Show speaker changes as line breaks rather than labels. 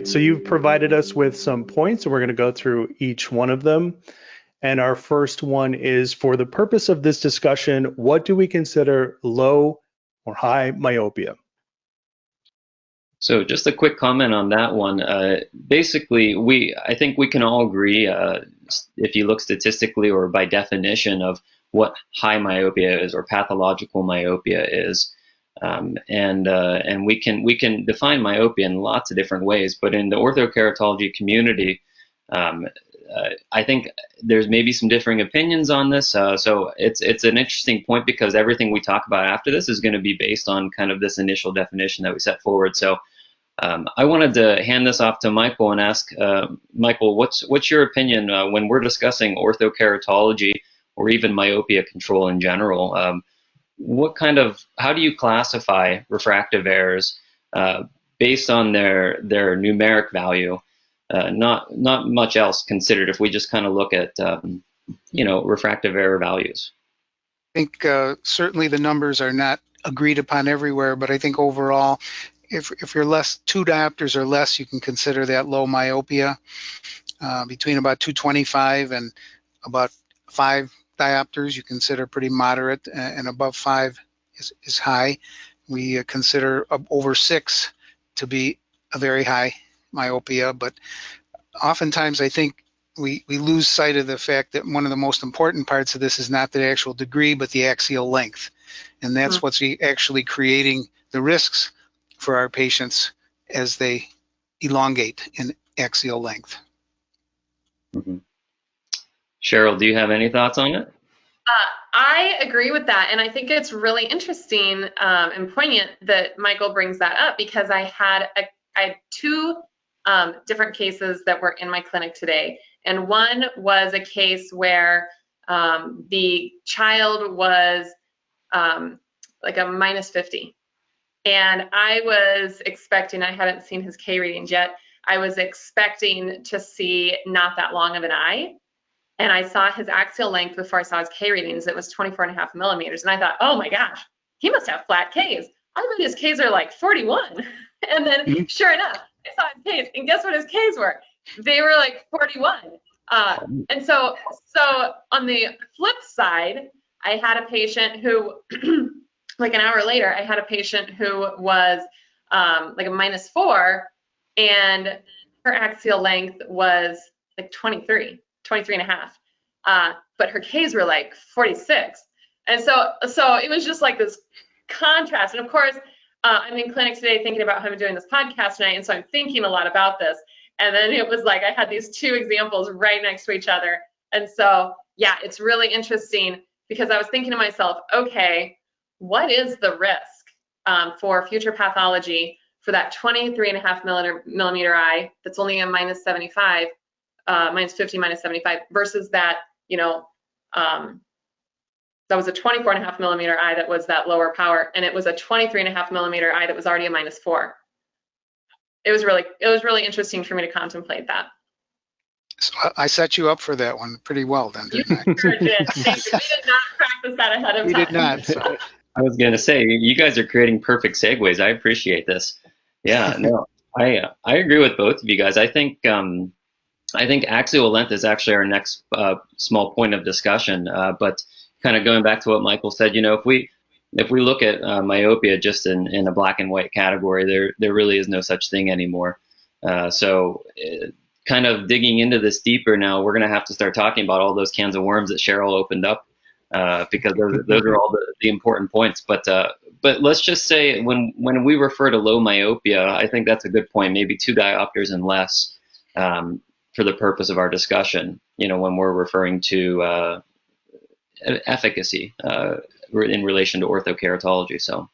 right, so you've provided us with some points, and we're going to go through each one of them. And our first one is, for the purpose of this discussion, what do we consider low or high myopia?
So just a quick comment on that one. Basically, I think we can all agree, if you look statistically or by definition of what high myopia is or pathological myopia is. And we can define myopia in lots of different ways, but in the orthokeratology community, I think there's maybe some differing opinions on this. So it's an interesting point, because everything we talk about after this is going to be based on kind of this initial definition that we set forward. So I wanted to hand this off to Michael and ask, Michael, what's your opinion when we're discussing orthokeratology or even myopia control in general? How do you classify refractive errors based on their numeric value? Not much else considered if we just kind of look at refractive error values.
I think certainly the numbers are not agreed upon everywhere, but I think overall, if you're less 2 diopters or less, you can consider that low myopia. Between about 225 and about 5 diopters, you consider pretty moderate, and above 5 is high. We consider over 6 to be a very high myopia, but oftentimes I think we lose sight of the fact that one of the most important parts of this is not the actual degree, but the axial length. And that's what's actually creating the risks for our patients as they elongate in axial length.
Mm-hmm. Cheryl, do you have any thoughts on it?
I agree with that, and I think it's really interesting and poignant that Michael brings that up, because I had 2 different cases that were in my clinic today, and one was a case where the child was like a -50, and I was expecting, I haven't seen his K readings yet, I was expecting to see not that long of an eye. And I saw his axial length before I saw his K readings. It was 24.5 millimeters. And I thought, oh my gosh, he must have flat Ks. I bet his Ks are like 41. And then sure enough, I saw his Ks. And guess what his Ks were? They were like 41. And so on the flip side, I had a patient who, like an hour later, I had a patient who was like a -4, and her axial length was like 23 and a half. But her Ks were like 46. And so it was just like this contrast. And of course, I'm in clinic today thinking about how I'm doing this podcast tonight. And so I'm thinking a lot about this. And then it was like I had these 2 examples right next to each other. And so, yeah, it's really interesting, because I was thinking to myself, okay, what is the risk for future pathology for that 23.5 millimeter eye that's only a -75, -50, -75, versus that, that was a 24.5 millimeter eye that was that lower power, and it was a 23.5 millimeter eye that was already a -4. It was really interesting for me to contemplate that.
So I set you up for that one pretty well then, didn't I?
Sure did. We did not practice that ahead of time.
We did not. So.
I was going to say, you guys are creating perfect segues. I appreciate this. Yeah, no, I agree with both of you guys. I think axial length is actually our next small point of discussion. But kind of going back to what Michael said, if we look at myopia just in a black and white category, there really is no such thing anymore. So kind of digging into this deeper now, we're going to have to start talking about all those cans of worms that Cheryl opened up, because those are all the important points. But let's just say when we refer to low myopia, I think that's a good point, maybe 2 diopters and less, for the purpose of our discussion, when we're referring to efficacy in relation to orthokeratology. So